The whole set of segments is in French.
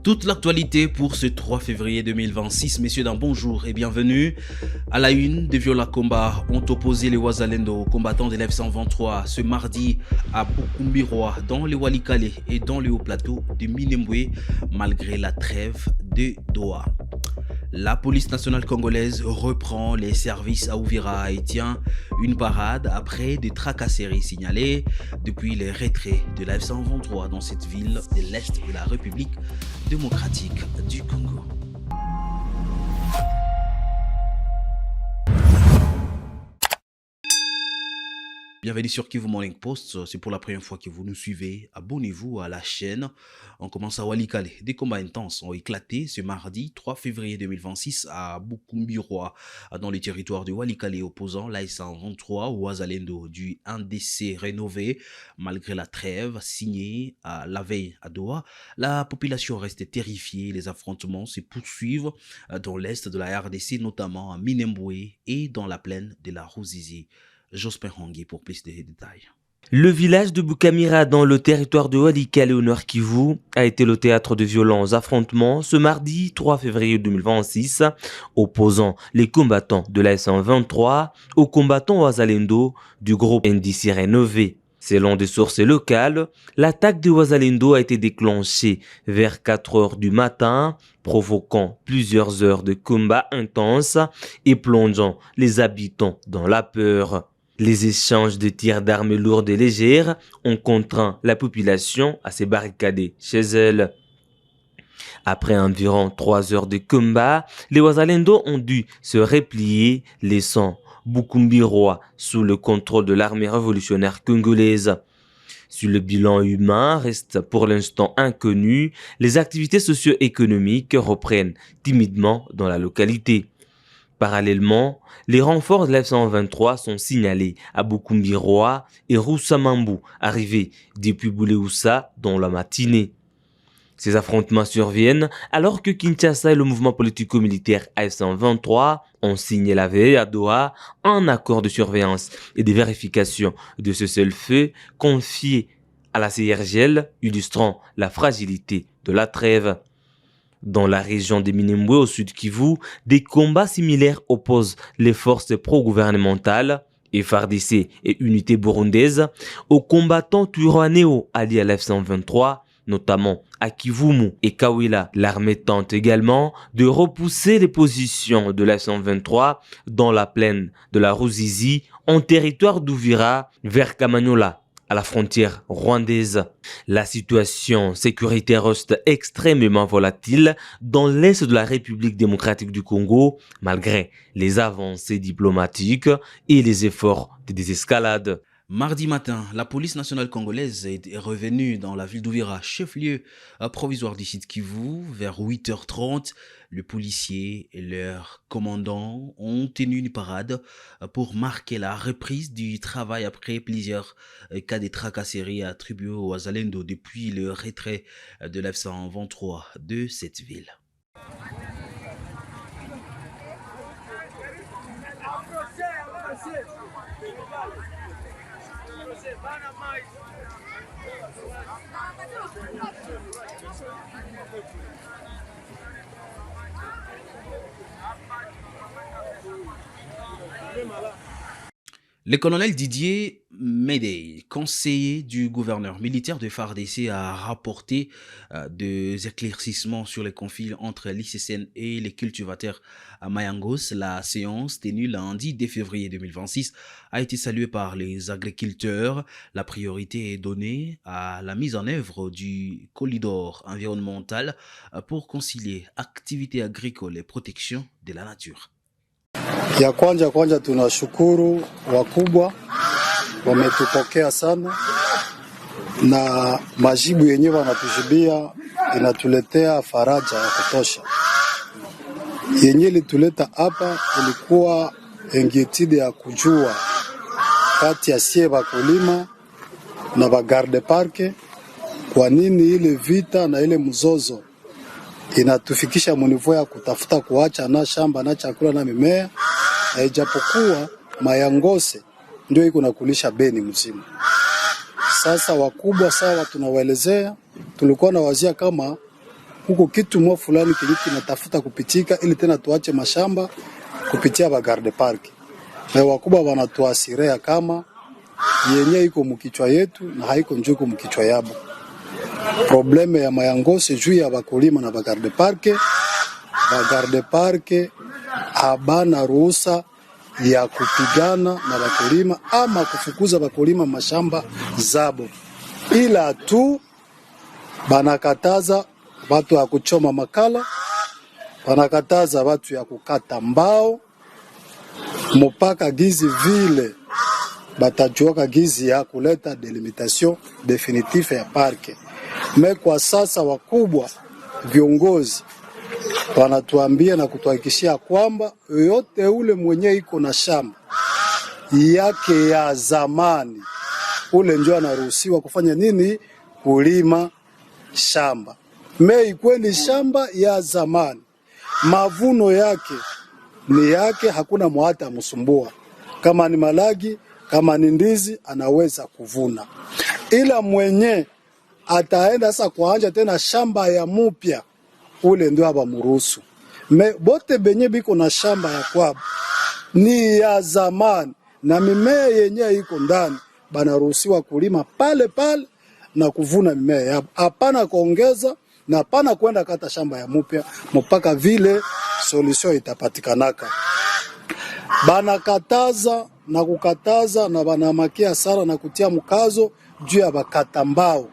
Toute l'actualité pour ce 3 février 2026. Messieurs, dames, bonjour et bienvenue. À la une, de violents combats ont opposé les Wazalendo aux combattants de l'F-123 ce mardi à Bukumbiroa, dans le Walikale et dans le haut plateau de Minembwe, malgré la trêve de Doha. La police nationale congolaise reprend les services à Uvira et tient une parade après des tracasseries signalées depuis les retraits de la F-123 dans cette ville de l'Est de la République démocratique du Congo. Bienvenue sur Kivu Morning Post. C'est pour la première fois que vous nous suivez. Abonnez-vous à la chaîne. On commence à Walikale. Des combats intenses ont éclaté ce mardi 3 février 2026 à Bukumbiroa, dans le territoire de Walikale, opposant l'AS-123 au Wazalendo du NDC rénové. Malgré la trêve signée la veille à Doha, la population reste terrifiée. Les affrontements se poursuivent dans l'est de la RDC, notamment à Minembwe et dans la plaine de la Ruzizi. Jospin Hongui pour plus de détails. Le village de Bukamira dans le territoire de Walikale au Nord Kivu a été le théâtre de violents affrontements ce mardi 3 février 2026, opposant les combattants de la S123 aux combattants Wazalendo du groupe NDC rénové. Selon des sources locales, l'attaque de Wazalendo a été déclenchée vers 4 heures du matin, provoquant plusieurs heures de combats intenses et plongeant les habitants dans la peur. Les échanges de tirs d'armes lourdes et légères ont contraint la population à se barricader chez elle. Après environ 3 heures de combat, les Wazalendo ont dû se replier, laissant Bukumbiroa sous le contrôle de l'armée révolutionnaire congolaise. Si le bilan humain reste pour l'instant inconnu, les activités socio-économiques reprennent timidement dans la localité. Parallèlement, les renforts de l'F-123 sont signalés à Bukumbiroa et Roussamambou, arrivés depuis Boulehoussa dans la matinée. Ces affrontements surviennent alors que Kinshasa et le mouvement politico-militaire AF-123 ont signé la veille à Doha un accord de surveillance et de vérification de ce seul feu confié à la CIRGL, illustrant la fragilité de la trêve. Dans la région de Minembwe au sud Kivu, des combats similaires opposent les forces pro-gouvernementales, FARDC et unités burundaises, aux combattants Twirwaneho alliés à l'F-123, notamment à Kivumu et Kawila. L'armée tente également de repousser les positions de l'F-123 dans la plaine de la Ruzizi, en territoire d'Uvira, vers Kamanyola, à la frontière rwandaise. La situation sécuritaire reste extrêmement volatile dans l'est de la République démocratique du Congo, malgré les avancées diplomatiques et les efforts de désescalade. Mardi matin, la police nationale congolaise est revenue dans la ville d'Uvira, chef-lieu provisoire du sud Kivu, vers 8h30. Les policiers et leurs commandants ont tenu une parade pour marquer la reprise du travail après plusieurs cas de tracasseries attribués aux Wazalendo depuis le retrait de l'F-123 de cette ville. Le colonel Didier Médey, conseiller du gouverneur militaire de FARDC, a rapporté des éclaircissements sur les conflits entre l'ICCN et les cultivateurs à Mayangos. La séance tenue lundi 2 février 2026 a été saluée par les agriculteurs. La priorité est donnée à la mise en œuvre du corridor environnemental pour concilier activité agricole et protection de la nature. Ya kwanza tunashukuru wakubwa wametupokea sana, na majibu yenyewe wanatujibia inatuletea faraja ya kutosha. Yenye lituleta hapa ilikuwa inquiétude ya kujua kati ya sie wakulima na ba garde parke, kwa nini ile vita na ile mzozo inatufikisha munivo ya kutafuta kuacha na shamba na chakula na mimea, ijapokuwa Mayangose ndio iko nakulisha Beni mzima. Sasa wakubwa sawa tunawaelezea, tulikuwa na wazia kama huko kitu mwa fulani kinatafuta kupitika, ili tena tuache mashamba kupitia ba garde park. Na wakubwa wanatuasiria kama yenye iko mkichwa yetu na haiko njuko mkichwa yabo. Probleme ya mayangose juu ya bakulima na ba garde park. Ba garde park habana ruhusa ya kupigana na bakulima ama kufukuza bakulima mashamba zabo, ila tu banakataza watu ya kuchoma makala, banakataza watu ya kukata mbao, mpaka gizi vile batajuaka gizi ya kuleta delimitation definitive ya parke. Me kwa sasa wakubwa viongozi wanatuambia na kutuhakikishia kwamba yote ule mwenye iko na shamba yake ya zamani, ule ndio anaruhusiwa kufanya nini? Kulima shamba. Me kweli shamba ya zamani, mavuno yake ni yake, hakuna mwata msumbua. Kama ni malagi, kama ni ndizi, anaweza kuvuna. Ila mwenye ataenda sasa kuanja tena shamba ya mupya, ule ndio abamuruhusu. Bote benye biko na shamba ya kwabo ni ya zamani na mimea yenye iko ndani, banaruhusiwa kulima pale pale na kuvuna mimea yao. Hapana kuongeza na hapana kwenda kata shamba ya mupya mpaka vile solution itapatikanaka. Banakataza na kukataza na banamakia sara na kutia mkazo juu ya bakata mbao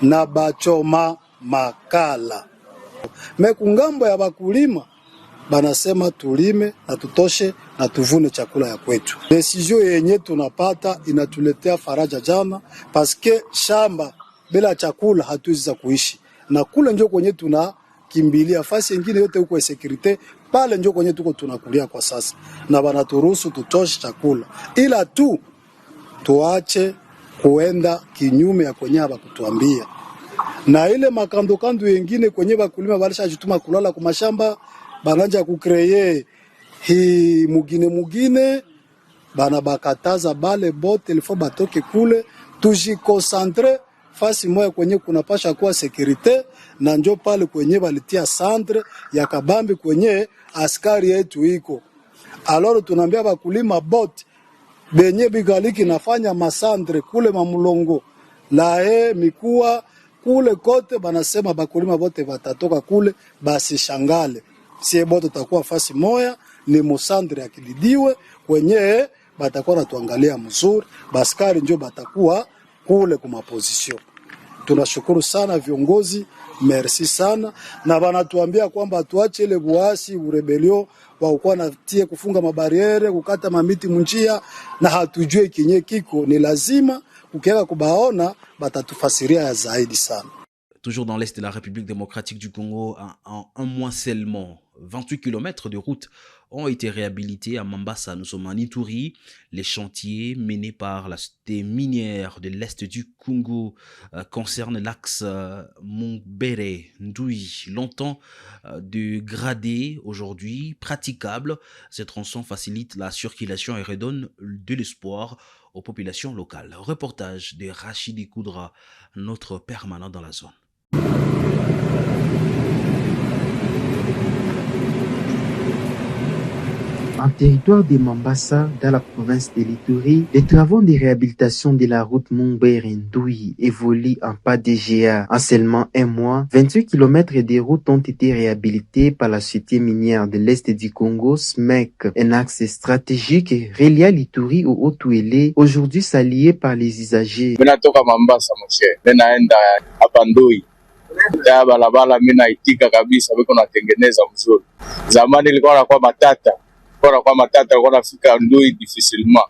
na bachoma makala. Mekungambo ya bakulima banasema tulime na tutoshe na tuvune chakula ya kwetu. Decision yenye tunapata inatuletea faraja jana, paske shamba bila chakula hatuwezi kuishi. Na kule ndio kwenye tunakimbilia, fasi nyingine yote huko ya security, pale ndio kwenye tuko tunakulia kwa sasa. Na banaturuhusu tutoshe chakula, ila tu tuache kuenda kinyume ya kwenye haba kutuambia. Na ile makando kando yengine kwenye bakulima balisha jituma kulala kwa mashamba, bananja kukreye hi mugine bana bakataza bale bote ilifo batoke kule, tujikonsantre fasi moja kwenye kunapasha kuwa security, na njo pale kwenye balitia centre ya kabambi kwenye askari yetu iko. Aloro tunaambia bakulima bote benye bigaliki nafanya masandre kule mamulongo lae mikuwa kule kote, banasema bakulima bote batatoka kule, basi shangale sie bote takuwa fasi moya ni musandre ya Kilidiwe kwenye batakuwa natuangalia mzuri, baskari njo batakuwa kule kuma position. Tunashukuru sana viongozi, merci sana, na banatuambia kwamba tuache ile buasi urebelio wa ukuwa natie kufunga mabariere, kukata mamiti munjia, na hatujue kinye kiko ni lazima ukiweka kubaona batatufasiria ya zaidi sana. Toujours dans l'est de la République démocratique du Congo, en un mois seulement, 28 km de route ont été réhabilités à Mambasa. Nous sommes en Ituri. Les chantiers menés par la société minière de l'est du Congo concernent l'axe Mumbere-Ndouyi, longtemps dégradé, aujourd'hui praticable. Ces tronçons facilitent la circulation et redonnent de l'espoir aux populations locales. Reportage de Rachidi Koudra, notre permanent dans la zone. En territoire de Mambasa, dans la province de l'Ituri, les travaux de réhabilitation de la route Mumbere-Ndouyi évoluent en pas de géant. En seulement un mois, 28 km de routes ont été réhabilités par la société minière de l'Est du Congo, SMEC, un axe stratégique relié l'Ituri au Haut-Touélé, aujourd'hui salié par les usagers. Minatoka Mambasa moshe, minaenda hapa Ndouyi. Ya balabala mina itika kabisa, biko natengeneza mzuri. Zamani ilikuwa nakuwa matata. Kwa matata kwa nafika Ndouyi difficilement.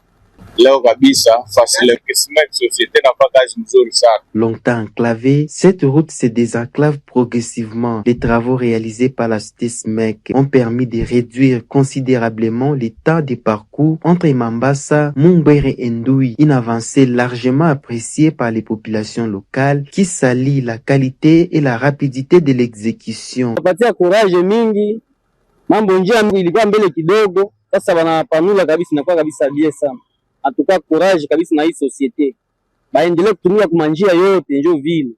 Leo kabisa facile que SMEC société n'a pas kazi mzuri sana. Longtemps enclavée, cette route se désenclave progressivement. Les travaux réalisés par la société SMEC ont permis de réduire considérablement le temps de parcours entre Mambasa, Mumbere et Ndouyi, une avancée largement appréciée par les populations locales qui salient la qualité et la rapidité de l'exécution. Patia courage mingi. Mambo njia ilikuwa mbele kidogo, sasa wanapanula kabisa, inakuwa kabisa bie sana. Atuka courage kabisa na hii societe. Baendelee kutumia kwa njia yote njo vile.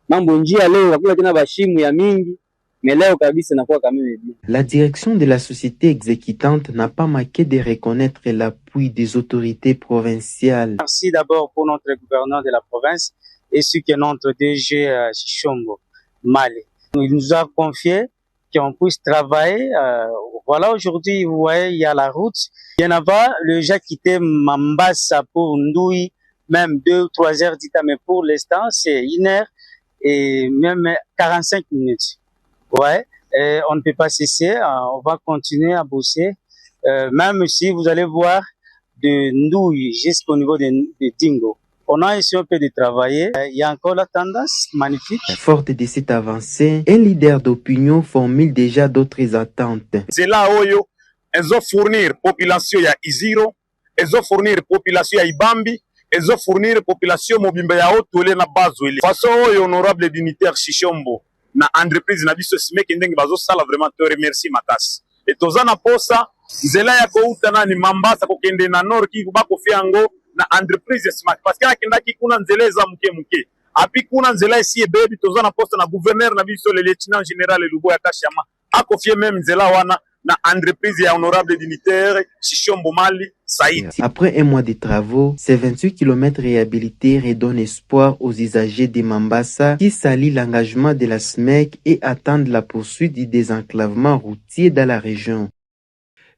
Mambo njia leo wakula tena bashimu ya mingi, mais leo kabisa inakuwa kama bien. La direction de la société exécutante n'a pas manqué de reconnaître l'appui des autorités provinciales. Merci d'abord pour notre gouverneur de la province et ce que notre DG Chichombo Mali. Il nous a confié qu'on puisse travailler. Voilà, aujourd'hui, vous voyez, il y a la route. Bien avant, le j'ai quitté Mambasa pour Ndoui, même 2 ou 3 heures d'Ita, mais pour l'instant, c'est 1 heure et même 45 minutes. Ouais, et on ne peut pas cesser, on va continuer à bosser, même si vous allez voir de Ndoui jusqu'au niveau de Dingo. On a essayé un peu de travailler, il y a encore la tendance magnifique. Forte de cette avancée, un leader d'opinion formule déjà d'autres attentes. C'est là où ils ont fournir population ya Iziro, ils ont fournir population ya Ibambi, ils ont fournir population mobimba ya Otole na Bazwele. Façon honorable dignitaire Chichombo na entreprise na biso simeke ndenge bazo sala vraiment te remercie makasi. Et tozana posa nzela ya kouta na ni Mambasa kokende na Nord Kivu bako fiango na entreprise ya Smart parce que akendaki kuna nzela eza muke api kuna nzela esi ebebi tozana posa na gouverneur na biso le lieutenant général Luboya Kashama akofie même nzela wana na entreprise ya honorable dignitaire Chichombo Mali Saïd. Après un mois de travaux, ces 28 km réhabilités redonnent espoir aux usagers de Mambasa qui saluent l'engagement de la SMEC et attendent la poursuite du désenclavement routier dans la région.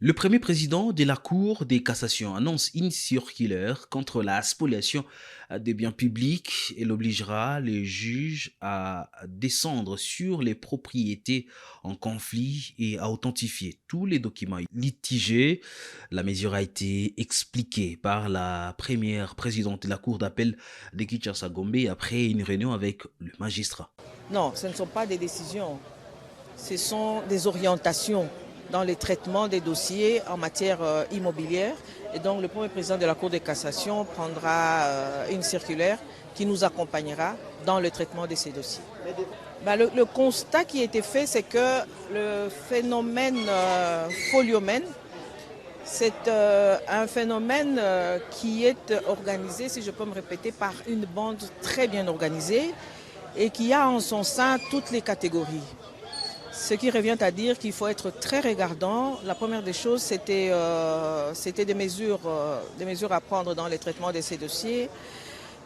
Le premier président de la Cour des cassations annonce une circulaire contre la spoliation des biens publics. Elle obligera les juges à descendre sur les propriétés en conflit et à authentifier tous les documents litigés. La mesure a été expliquée par la première présidente de la Cour d'appel de Kinshasa-Gombe après une réunion avec le magistrat. Non, ce ne sont pas des décisions, ce sont des orientations dans le traitement des dossiers en matière immobilière. Et donc le premier président de la Cour de cassation prendra une circulaire qui nous accompagnera dans le traitement de ces dossiers. Le constat qui a été fait, c'est que le phénomène foliomène, c'est un phénomène qui est organisé, si je peux me répéter, par une bande très bien organisée et qui a en son sein toutes les catégories. Ce qui revient à dire qu'il faut être très regardant. La première des choses, c'était des mesures à prendre dans le traitement de ces dossiers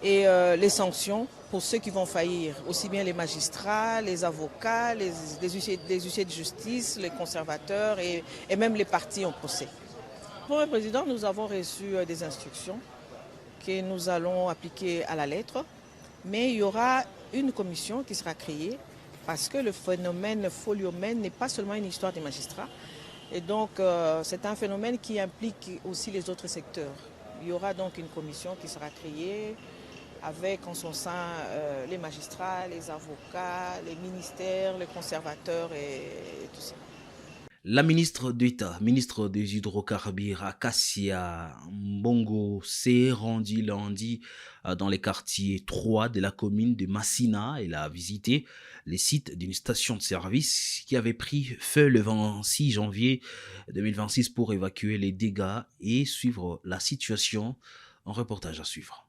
et les sanctions pour ceux qui vont faillir, aussi bien les magistrats, les avocats, les huissiers de justice, les conservateurs et même les parties en procès. Pour le président, nous avons reçu des instructions que nous allons appliquer à la lettre, mais il y aura une commission qui sera créée parce que le phénomène foliomène n'est pas seulement une histoire des magistrats. Et donc, c'est un phénomène qui implique aussi les autres secteurs. Il y aura donc une commission qui sera créée avec en son sein les magistrats, les avocats, les ministères, les conservateurs et tout ça. La ministre d'État, ministre des Hydrocarbures, Acacia Mbongo, s'est rendue lundi dans les quartiers 3 de la commune de Massina. Elle a visité les sites d'une station de service qui avait pris feu le 26 janvier 2026 pour évacuer les dégâts et suivre la situation. Un reportage à suivre.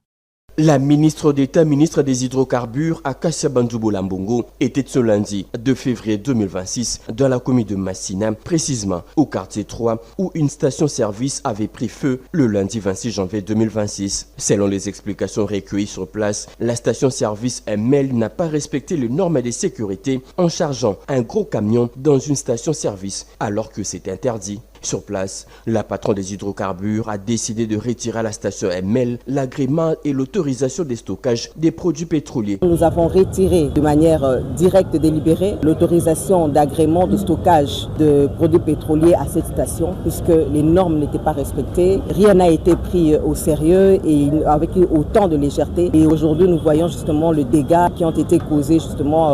La ministre d'État, ministre des Hydrocarbures, Acacia Bandoubo Lambongo, était ce lundi 2 février 2026 dans la commune de Massina, précisément au quartier 3, où une station-service avait pris feu le lundi 26 janvier 2026. Selon les explications recueillies sur place, la station-service ML n'a pas respecté les normes de sécurité en chargeant un gros camion dans une station-service alors que c'est interdit. Sur place, la patronne des hydrocarbures a décidé de retirer à la station ML l'agrément et l'autorisation des stockages des produits pétroliers. Nous avons retiré de manière directe et délibérée l'autorisation d'agrément de stockage de produits pétroliers à cette station puisque les normes n'étaient pas respectées. Rien n'a été pris au sérieux et avec autant de légèreté. Et aujourd'hui, nous voyons justement le dégât qui ont été causés justement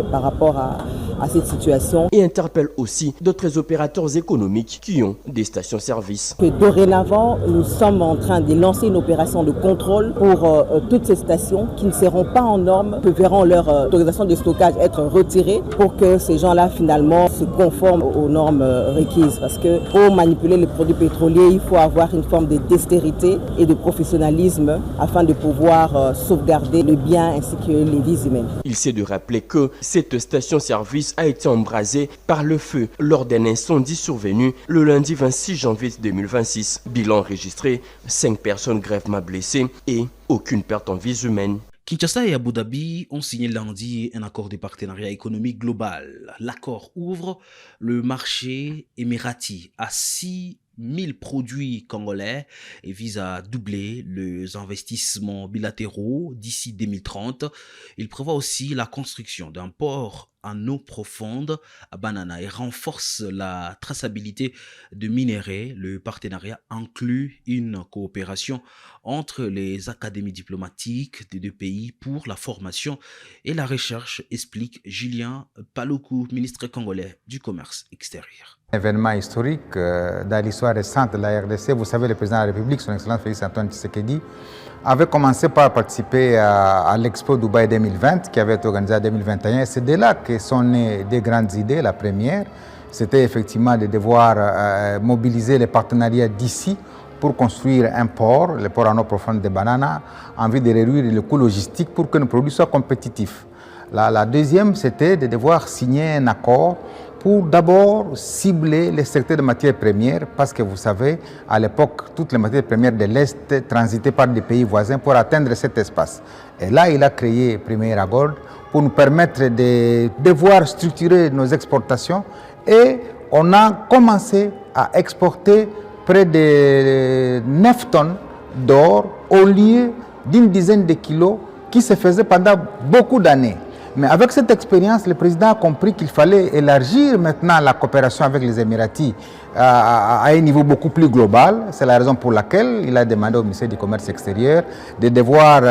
par rapport à cette situation. Et interpelle aussi d'autres opérateurs économiques qui ont des stations-service. Dorénavant, nous sommes en train de lancer une opération de contrôle pour toutes ces stations qui ne seront pas en normes, que verront leur autorisation de stockage être retirée pour que ces gens-là finalement se conforme aux normes requises. Parce que pour manipuler les produits pétroliers, il faut avoir une forme de dextérité et de professionnalisme afin de pouvoir sauvegarder le bien ainsi que les vies humaines. Il s'est de rappeler que cette station-service a été embrasée par le feu lors d'un incendie survenu le lundi 26 janvier 2026. Bilan enregistré, 5 personnes grièvement blessées et aucune perte en vies humaines. Kinshasa et Abu Dhabi ont signé lundi un accord de partenariat économique global. L'accord ouvre le marché émirati à 6 000 produits congolais et vise à doubler les investissements bilatéraux d'ici 2030. Il prévoit aussi la construction d'un port en eau profonde à Banana et renforce la traçabilité de minerais. Le partenariat inclut une coopération entre les académies diplomatiques des deux pays pour la formation et la recherche, explique Julien Paluku, ministre congolais du commerce extérieur. Événement historique dans l'histoire récente de la RDC. Vous savez, le président de la République, son Excellence Félix Antoine Tshisekedi, avait commencé par participer à l'Expo Dubaï 2020 qui avait été organisée en 2021. C'est de là que sont nées des grandes idées. La première, c'était effectivement de devoir mobiliser les partenariats d'ici pour construire un port, le port en eau profonde de Banana, en vue de réduire le coût logistique pour que nos produits soient compétitifs. La deuxième, c'était de devoir signer un accord pour d'abord cibler les secteurs de matières premières, parce que vous savez, à l'époque, toutes les matières premières de l'Est transitaient par des pays voisins pour atteindre cet espace. Et là, il a créé Premier Gold pour nous permettre de devoir structurer nos exportations et on a commencé à exporter près de 9 tonnes d'or au lieu d'une dizaine de kilos qui se faisaient pendant beaucoup d'années. Mais avec cette expérience, le président a compris qu'il fallait élargir maintenant la coopération avec les Émiratis à un niveau beaucoup plus global. C'est la raison pour laquelle il a demandé au ministère du Commerce extérieur de devoir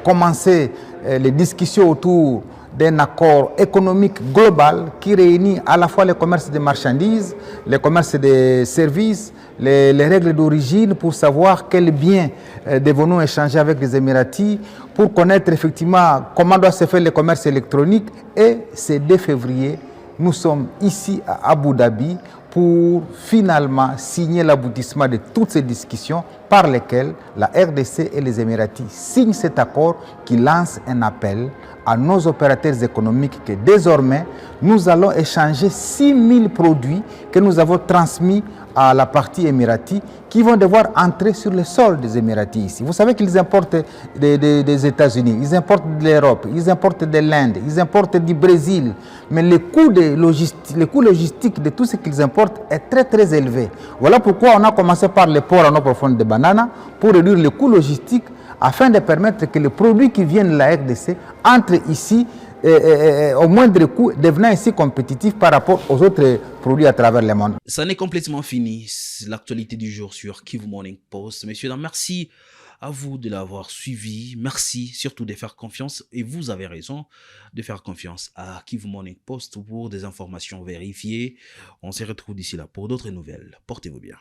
commencer les discussions autour d'un accord économique global qui réunit à la fois le commerce des marchandises, le commerce des services, les règles d'origine pour savoir quels biens devons-nous échanger avec les Émiratis, pour connaître effectivement comment doit se faire le commerce électronique. Et c'est 2 février, nous sommes ici à Abu Dhabi pour finalement signer l'aboutissement de toutes ces discussions par lesquelles la RDC et les Émiratis signent cet accord qui lance un appel à nos opérateurs économiques que désormais nous allons échanger 6 000 produits que nous avons transmis à la partie émirati qui vont devoir entrer sur le sol des Émiratis ici. Vous savez qu'ils importent des États-Unis, ils importent de l'Europe, ils importent de l'Inde, ils importent du Brésil. Mais le coût logistique de tout ce qu'ils importent est très très élevé. Voilà pourquoi on a commencé par le port en eau profonde de Banana pour réduire le coût logistique afin de permettre que les produits qui viennent de la RDC entrent ici au moindre coût, devenant ainsi compétitif par rapport aux autres produits à travers le monde. Ça n'est complètement fini. L'actualité du jour sur Kivu Morning Post. Messieurs, merci à vous de l'avoir suivi. Merci surtout de faire confiance, et vous avez raison de faire confiance à Kivu Morning Post pour des informations vérifiées. On se retrouve d'ici là pour d'autres nouvelles. Portez-vous bien.